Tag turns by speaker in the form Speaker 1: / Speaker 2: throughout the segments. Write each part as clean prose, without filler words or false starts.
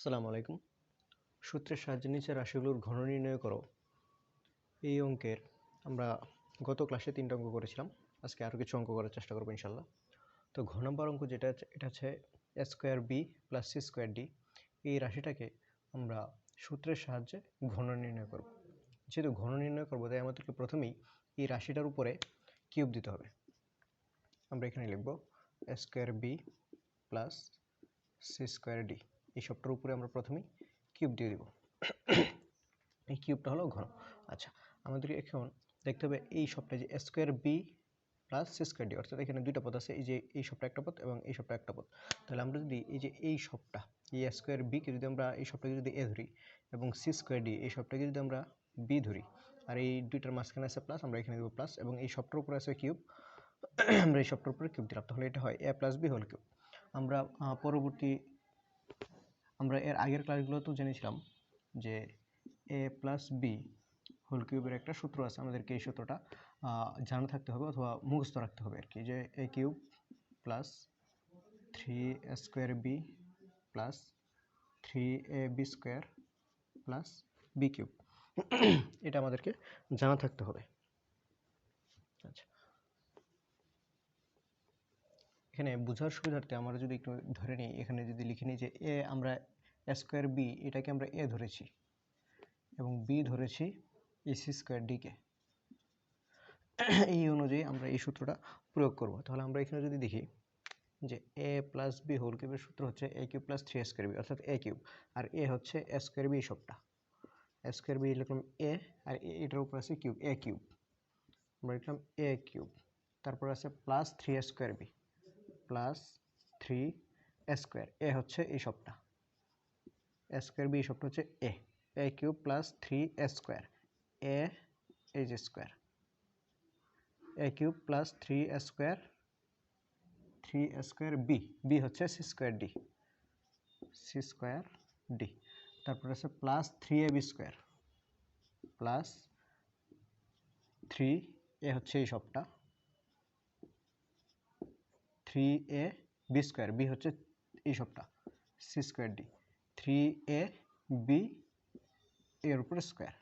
Speaker 1: আসসালামু আলাইকুম। সূত্রের সাহায্যে নিচের রাশিগুলোর ঘন নির্ণয় করো। এই অঙ্কের আমরা গত ক্লাসে 3টা অঙ্ক করেছিলাম। আজকে আরও কিছু অঙ্ক করার চেষ্টা করবো ইনশাল্লাহ। তো ঘ নম্বর অঙ্ক যেটা এটা হচ্ছে a square B plus C square d. এই রাশিটাকে আমরা সূত্রের সাহায্যে ঘন নির্ণয় করব। যেহেতু ঘন নির্ণয় করবো তাই আমাদেরকে প্রথমেই এই রাশিটার উপরে কিউব দিতে হবে। আমরা এখানে লিখব a square B plus C square d. এই সবটার উপরে আমরা প্রথমেই কিউব দিয়ে দিব। এই কিউবটা হলো ঘন। আচ্ছা, আমাদের এখন দেখতে হবে এই সবটা যে square B plus C square d, অর্থাৎ এখানে দুইটা পদ আছে, এই যে এই সবটা একটা পদ এবং এই সবটা একটা পদ। তাহলে আমরা যদি এই যে এই সবটা এই স্কোয়ার বিকে যদি আমরা এই সবটাকে যদি এ ধরি এবং সি স্কোয়ার ডি এই সবটাকে যদি আমরা বি ধরি, আর এই দুইটার মাঝখানে আছে প্লাস, আমরা এখানে দেবো প্লাস, এবং এই সবটার উপরে আছে কিউব, আমরা এই সবটার উপরে কিউব দিলাম, তাহলে এটা হয় এ প্লাস বি হোল কিউব। আমরা এর আগের ক্লাসগুলোতেও জেনেছিলাম যে এ প্লাস বি হোল কিউবের একটা সূত্র আছে, আমাদেরকে এই সূত্রটা জানা থাকতে হবে অথবা মুখস্থ রাখতে হবে আর কি, যে A cube plus 3 square B plus 3ab square plus B cube. এটা আমাদেরকে জানা থাকতে হবে। আচ্ছা, এখানে বোঝার সুবিধার্থে আমরা যদি একটু ধরে নিই, এখানে যদি লিখে নিই যে এ আমরা স্কোয়ার বি এটাকে আমরা এ ধরেছি এবং বি ধরেছি এসি স্কোয়ার ডিকে, এই অনুযায়ী আমরা এই সূত্রটা প্রয়োগ করব। তাহলে আমরা এখানে যদি দেখি যে এ প্লাস বি হোল কিউবের সূত্র হচ্ছে A cube plus 3 square B, অর্থাৎ এ কিউব, আর এ হচ্ছে এ স্কোয়ার বি সবটা, এ স্কোয়ার বি লিখলাম এ, আর এটার উপর আছে কিউব, এ কিউব, আমরা লিখলাম এ কিউব, তারপর আছে plus 3 square B plus 3 square, A হচ্ছে এই সবটা, এ স্কোয়ার বি সবটা হচ্ছে A cube plus 3 square, A এই যে square, A cube plus 3 square B, B হচ্ছে সি স্কোয়ার ডি, তারপর আছে প্লাস 3ab স্কোয়ার প্লাস 3 এ হচ্ছে এই সবটা 3ab স্কোয়ার, বি হচ্ছে এই সবটা সি স্কোয়ার ডি, 3ab এর উপর square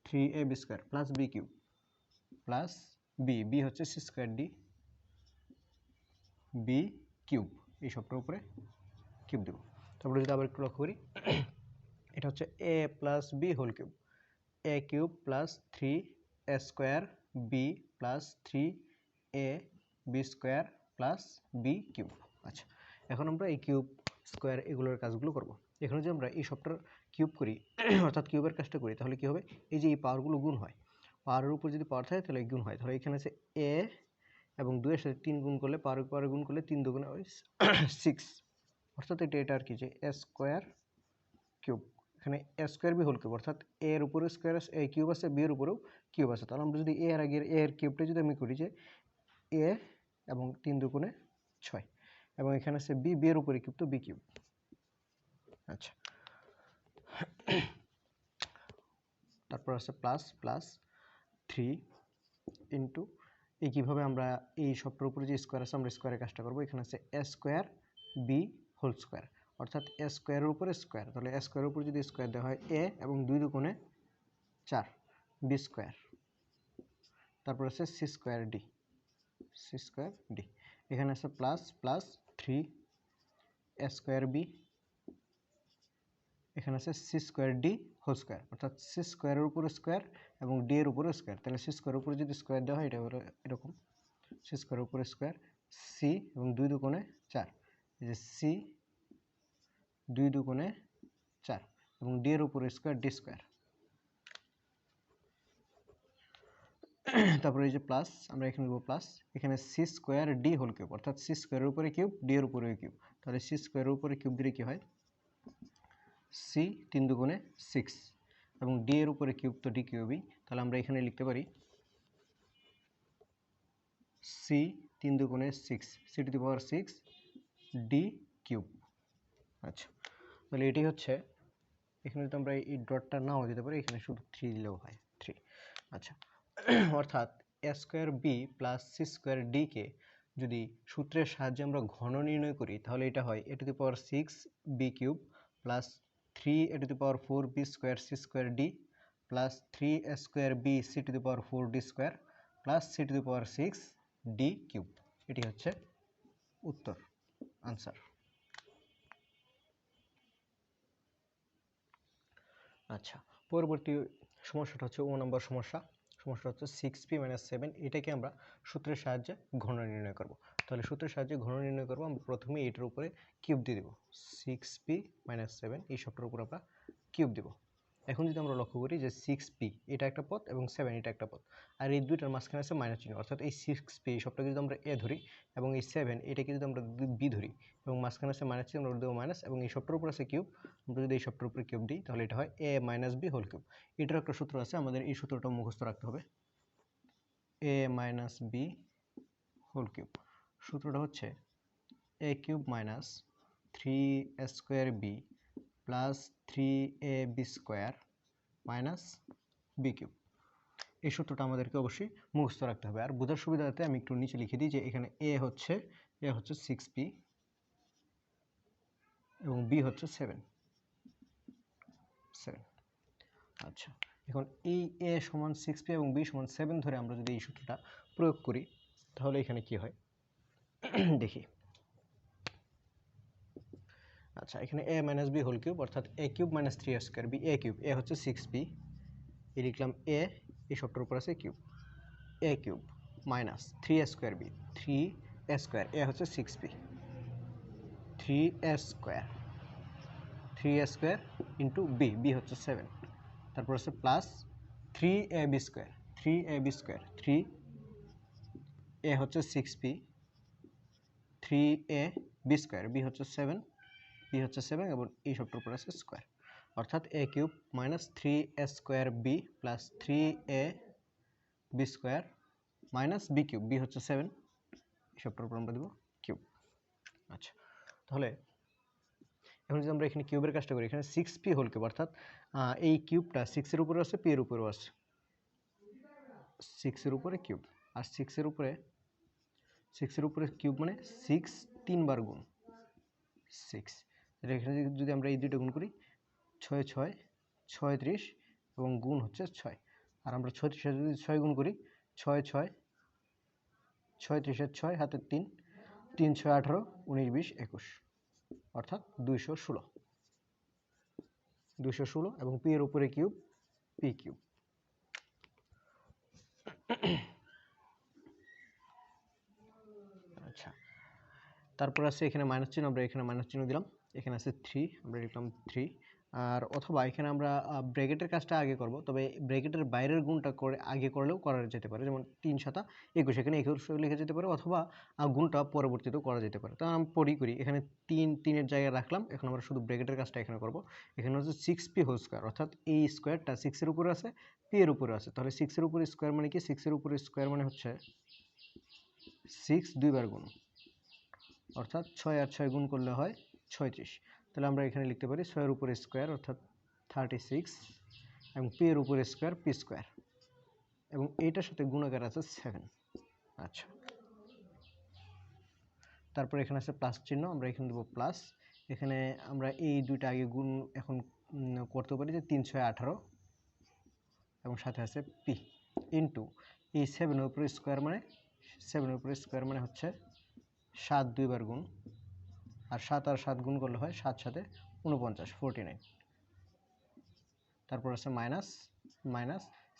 Speaker 1: 3ab square plus B cube plus B হচ্ছে C square D B cube, এই সবটার উপরে কিউব দেব। তারপরে যদি আবার একটু লক্ষ্য করি, এটা হচ্ছে A plus B whole cube, A cube plus 3 square B plus 3 B square plus B cube. আচ্ছা, এখন আমরা এই কিউব স্কোয়ার এগুলোর কাজগুলো করব। এখানে যদি আমরা এই সবটার কিউব করি অর্থাৎ কিউবের কাজটা করি, তাহলে কি হবে, এই যে এই পাওয়ারগুলো গুণ হয়, পাওয়ারের উপর যদি পাওয়ার থাকে তাহলে গুণ হয়, তাহলে এখানে আছে এ এবং 2 এর সাথে 3 গুণ করলে, পাওয়ারে গুণ করলে 3 দুগুণে 6, অর্থাৎ এটা আর কি যে এ স্কোয়ার কিউব, এখানে এ স্কোয়ার বি হোল কিউব, অর্থাৎ এ এর উপরে স্কোয়ার আছে, এ কিউব আছে, বি এর উপরেও কিউব আছে। তাহলে আমরা যদি এ এর আগে এ এর কিউবটা যদি আমি করি যে এ এবং 3 দুগুণে 6, এবং এখানে আছে বি, বি এর উপরে কিউব, তো বি কিউব। আচ্ছা, তারপর আছে প্লাস প্লাস 3 ইন্টু এই কীভাবে আমরা এই সবটার উপরে যে স্কোয়ার আছে আমরা স্কোয়ারের কাজটা করবো। এখানে আছে এ স্কোয়ার বি হোল স্কোয়ার, অর্থাৎ এ স্কোয়ারের উপরে স্কোয়ার, তাহলে এ স্কোয়ারের উপরে যদি স্কোয়ার দেওয়া হয় এ এবং 2 দুগুণে 4 বি স্কোয়ার, তারপর আছে সি স্কোয়ার ডি, এখানে আছে plus plus 3 a square b, এখানে আছে c square d whole square, অর্থাৎ সি স্কোয়ারের উপরে স্কোয়ার এবং ডি এর উপরে স্কোয়ার, তাহলে সি স্কোয়ারের উপরে যদি স্কোয়ার দেওয়া হয় এটা হলো এরকম, সি স্কোয়ারের উপরে স্কোয়ার, সি এবং 2 দুগুণে 4, এই যে সি 2 দুগুণে 4 এবং ডি এর উপরে স্কোয়ার, ডি স্কোয়ার, তারপরে এই যে প্লাস, আমরা এখানে দেবো প্লাস, এখানে c square d whole cube, অর্থাৎ সি স্কোয়ারের উপরে কিউব, ডি এর উপরে কিউব, তাহলে সি স্কোয়ারের উপরে কিউব দিলে কি হয়, সি 3 দুগুণে 6 এবং ডি এর উপরে কিউব তো ডি কিউবই, তাহলে আমরা এখানে লিখতে পারি সি 3 দুগুণে 6 c to the power 6 d cube. আচ্ছা, তাহলে এটি হচ্ছে, এখানে যদি আমরা এই ডটটা নাও দিতে পারি, এখানে শুধু 3 দিলেও হয় 3। আচ্ছা, অর্থাৎ A square B plus C square ডিকে যদি সূত্রের সাহায্যে আমরা ঘন নির্ণয় করি, তাহলে এটা হয় A to the power 6 B cube plus 3a⁴ b square c square d plus 3a square b c⁴ d square plus c⁶ d cube. এটি হচ্ছে উত্তর, আনসার। আচ্ছা, পরবর্তী সমস্যাটা হচ্ছে 9 নম্বর সমস্যা। সমস্যাটা হচ্ছে 6p - 7, এটাকে আমরা সূত্রের সাহায্যে ঘন নির্ণয় করব। তাহলে সূত্রের সাহায্যে ঘন নির্ণয় করব, আমরা প্রথমে এটার উপরে কিউব দিয়ে দেব। 6p - 7 এই সবটার উপর আমরা কিউব দেব। এখন যদি আমরা লক্ষ্য করি যে 6p এটা একটা পদ এবং 7 এটা একটা পদ, আর এই দুইটার মাঝখানে আছে মাইনাস চিহ্ন, অর্থাৎ এই 6p এই সবটাকে যদি আমরা a ধরি এবং এই 7 এটাকে যদি আমরা b ধরি এবং মাঝখানে আছে মাইনাস চিহ্ন, আমরা দেবো মাইনাস, এবং এই সবটার উপর আছে কিউব, আমরা যদি এই সবটার উপরে কিউব দিই তাহলে এটা হয় a - b হোল কিউব। এটার একটা সূত্র আছে, আমাদের এই সূত্রটা মুখস্থ রাখতে হবে। a - b হোল কিউব সূত্রটা হচ্ছে a cube minus 3a square b plus 3ab square minus b cube. এই সূত্রটা আমাদেরকে অবশ্যই মুখস্থ রাখতে হবে। আর বোঝার সুবিধাতে আমি একটু নিচে লিখে দিই যে এখানে a হচ্ছে 6p এবং b হচ্ছে 7। আচ্ছা, এখন এই a সমান 6p এবং b সমান 7 ধরে আমরা যদি এই সূত্রটা প্রয়োগ করি তাহলে এখানে কি হয় দেখি। আচ্ছা, এখানে a - b হোল কিউব অর্থাৎ a cube minus 3a square b a cube, a হচ্ছে 6p, এই লিখলাম a, এই সবটার উপর আছে cube, a cube minus 3a square b 3a square, a হচ্ছে 6p, 3a square into b হচ্ছে 7, তারপর আছে প্লাস 3ab স্কোয়ার 3a হচ্ছে 6p, 3ab স্কোয়ার b হচ্ছে 7 এবং এই সবটার উপর আছে স্কোয়ার, অর্থাৎ a cube minus 3a square b plus 3ab square minus b cube, b হচ্ছে 7, এই সবটার উপর আমরা দেব কিউব। আচ্ছা, তাহলে এখন যদি আমরা এখানে কিউবের কাজটা করি, এখানে 6p হোল কিউব অর্থাৎ এই কিউবটা 6 এর উপরে আছে, p এর উপরেও আছে, 6 এর উপরে কিউব, আর 6 এর উপরে কিউব মানে 6 3 বার গুণ 6। এখানে যদি আমরা এই দুটো গুণ করি 6 6 36 এবং গুণ হচ্ছে 6, আর আমরা 36 এর যদি 6 গুণ করি 6 6 36 এর 6 হাতে 3 3 6 18 19 20 21, অর্থাৎ 216 এবং p এর উপরে কিউব p কিউব। আচ্ছা, তারপর আছে এখানে মাইনাস চিহ্ন, আমরা এখানে মাইনাস চিহ্ন দিলাম, এখানে আছে 3, আমরা লিখলাম 3, আর অথবা এখানে আমরা ব্র্যাকেটের কাজটা আগে করব, তবে ব্র্যাকেটের বাইরের গুণটা করে আগে করলেও করা যেতে পারে, যেমন 3 7 21, এখানে 21 লেখা যেতে পারে, অথবা গুণটা পরবর্তীতেও করা যেতে পারে। তো আমি করি এখানে 3 এর জায়গায় রাখলাম, এখন আমরা শুধু ব্র্যাকেটের কাজটা এখানে করব। এখানে হচ্ছে 6p হোল স্কোয়ার, অর্থাৎ এই স্কোয়ারটা 6 এর উপরে আছে, p এর উপরে আছে, তাহলে 6 এর উপরে স্কোয়ার মানে কি, 6 এর উপরে স্কোয়ার মানে হচ্ছে 6 2 বার গুণ, অর্থাৎ 6 আর 6 গুণ করলে হয় 36। তাহলে আমরা এখানে লিখতে পারি 6 এর উপরে স্কোয়ার অর্থাৎ 36 এবং p এর উপরে স্কোয়ার p স্কোয়ার, এবং এইটার সাথে গুণাকার আছে 7। আচ্ছা, তারপর এখানে আছে প্লাস চিহ্ন, আমরা এখানে দেবো প্লাস, এখানে আমরা এই দুইটা আগে গুণ এখন করতে পারি যে 3 6 18 এবং সাথে আছে p ইন্টু এই 7 এর উপরে স্কোয়ার মানে হচ্ছে 7 2 বার গুণ, আর 7 আর 7 গুণ করলে হয় 7 7 49 49, তারপর আছে মাইনাস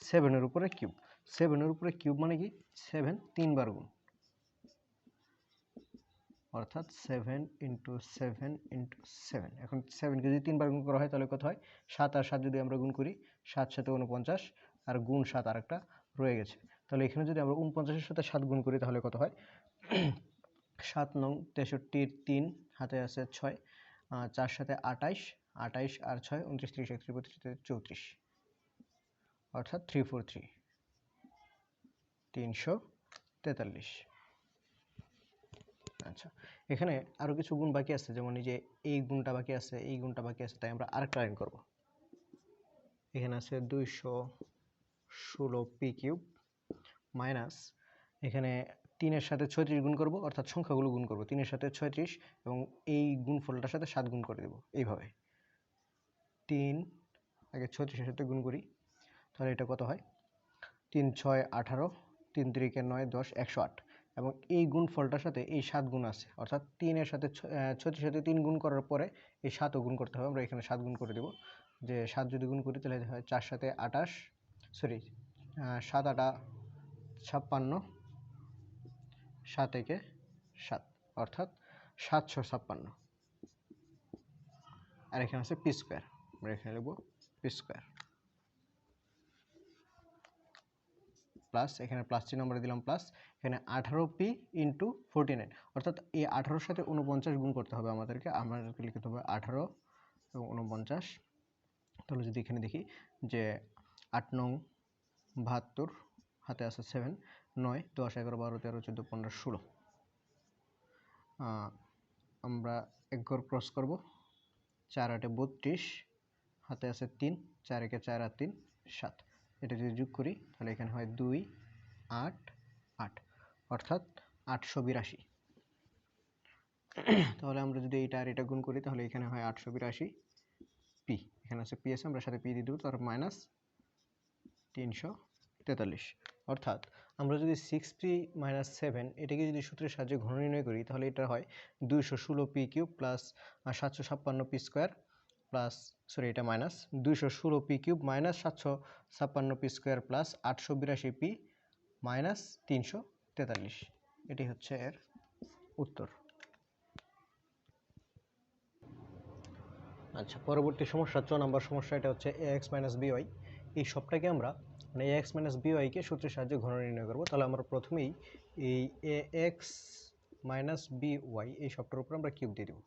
Speaker 1: 7 এর উপরে কিউব, 7 এর উপরে কিউব মানে কি 7 3 বার গুণ, অর্থাৎ 7 ইন্টু 7 ইন্টু 7। এখন 7 কে যদি 3 বার গুণ করা হয় তাহলে কত হয়, 7 আর 7 যদি আমরা গুণ করি 7 7 49, আর গুণ 7 আর একটা রয়ে গেছে, তাহলে এখানে যদি আমরা 49 এর সাথে 7 গুণ করি তাহলে কত হয় 7 9 63 3 হাতে আছে 6, 4 7 28 28 আর 6 29 30 31 32 34, অর্থাৎ 343 343। আচ্ছা, এখানে আরো কিছু গুণ বাকি আছে, যেমন এই যে এই গুণটা বাকি আছে, তাই আমরা আরেকটা লাইন করব। এখানে আছে 216 p কিউব মাইনাস, এখানে 3 এর সাথে 36 গুণ করব, অর্থাৎ সংখ্যাগুলো গুণ করব, 3 এর সাথে 36 এবং এই গুণফলটার সাথে 7 গুণ করে দেব, এইভাবে 3 আগে 36 এর সাথে গুণ করি, তাহলে এটা কত হয় 3 6 18, 3 3 9 10 108। এবং এই গুণফলটার সাথে এই 7 গুণ আছে, অর্থাৎ 3 এর সাথে 36 সাথে 3 গুণ করার পরে এই 7ও গুণ করতে হবে। আমরা এখানে 7 গুণ করে দেব, যে 7 যদি গুণ করি তাহলে হয় 4 সাথে 28, সরি 7 8 56, 7 একে 7, অর্থাৎ 756। আর এখানে আছে পি স্কোয়ার, আমরা এখানে লিখব পি স্কোয়ার প্লাস, এখানে প্লাস চিহ্ন আমরা দিলাম প্লাস, এখানে 18p ইন্টু 49, অর্থাৎ এই 18-র সাথে 49 গুণ করতে হবে আমাদেরকে লিখতে হবে 18 এবং 49। তাহলে যদি এখানে দেখি যে 8 9 72, হাতে আছে 7, 9 10 11 12 13 14 15 16, আমরা এক ঘর ক্রস করব, 4 8 32, হাতে আছে 3, 4 1 4 আর 3 7, এটা যদি যোগ করি তাহলে এখানে হয় 2 8 8, অর্থাৎ 882। তাহলে আমরা যদি এইটা আর এটা গুণ করি তাহলে এখানে হয় 882 পি, এখানে আছে পি আছে, আমরা সাথে পি দিয়ে দেবো, তার মাইনাস 343। অর্থাৎ আমরা যদি 6p - 7 এটাকে যদি সূত্রের সাহায্যে ঘন নির্ণয় করি তাহলে এটা হয় 216p³ plus 756p square plus, sorry এটা minus 216p³ minus 756p square plus 882p minus 343। এটি হচ্ছে এর উত্তর। আচ্ছা, পরবর্তী সমস্যা 6 নম্বর সমস্যা, এটা হচ্ছে ax - by। এই সবটাকে আমরা মানে ax - by কে সূত্রের সাহায্যে ঘন নির্ণয় করব। তাহলে আমরা প্রথমেই এই ax - by এই সবটার উপর আমরা কিউব দিয়ে দেব।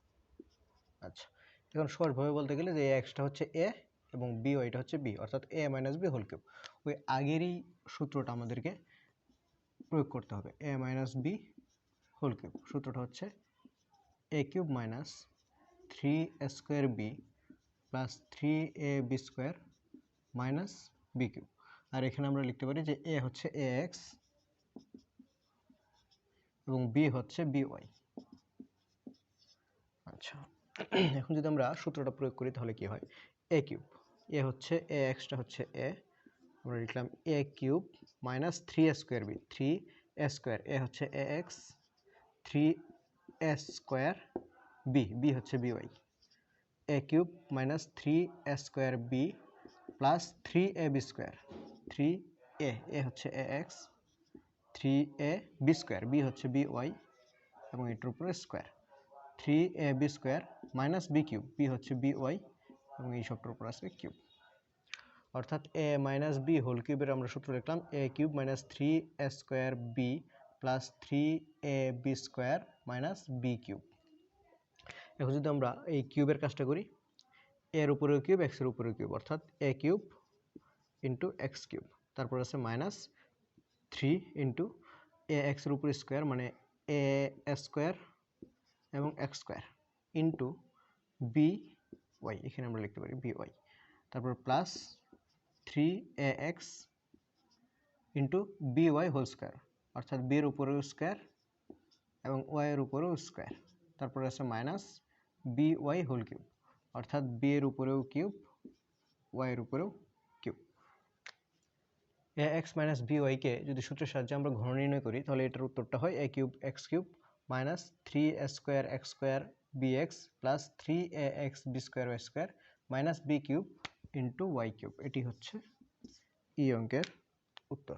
Speaker 1: আচ্ছা, এখন সহজভাবে বলতে গেলে যে ax-টা হচ্ছে a এবং by-টা হচ্ছে b, অর্থাৎ a - b হোল কিউব। ওই আগেরই সূত্রটা আমাদেরকে প্রয়োগ করতে হবে, a - b হোল কিউব। সূত্রটা হচ্ছে a³ minus 3a² b plus 3ab square minus B cube. আর এখানে আমরা লিখতে পারি যে a হচ্ছে ax এবং b হচ্ছে by। আচ্ছা, এখন যদি আমরা সূত্রটা প্রয়োগ করি তাহলে কি হয়, a³ a হচ্ছে ax-টা হচ্ছে a, আমরা লিখলাম a³ minus 3a² b, 3a² a হচ্ছে ax, 3a² b, b হচ্ছে by, a³ minus 3a² b plus 3ab square, 3a, a হচ্ছে ax, 3ab স্কোয়ার, b হচ্ছে by এবং এটার উপরে square, 3ab square minus b cube, b হচ্ছে by এবং এই সবটার উপর আছে কিউব। অর্থাৎ a - b হোল কিউবের আমরা সূত্র লিখলাম a³ minus 3a² b plus 3ab square minus b cube. এখন যদি আমরা এই কিউবের কাজটা করি, এর উপরেও কিউব, এক্স এর উপরেও কিউব, অর্থাৎ a³ ইন্টু এক্স কিউব, তারপর আছে মাইনাস 3 ইন্টু ax এর উপরে স্কোয়ার মানে a স্কোয়ার এবং এক্স স্কোয়ার ইন্টু by, এখানে আমরা লিখতে পারি by, তারপর plus 3ax into by whole square, অর্থাৎ b এর উপরেও স্কোয়ার এবং y এর উপরেও স্কোয়ার, তারপর আছে মাইনাস by হোল কিউব, অর্থাৎ b এর উপরেও কিউব, y এর উপরেও কিউব। ax - by কে যদি সূত্রের সাহায্যে আমরা ঘন নির্ণয় করি তাহলে এটার উত্তরটা হয় a³ x³ minus 3a² x² bx plus 3ax b square y square minus b cube into y cube. এটি হচ্ছে এই অঙ্কের উত্তর।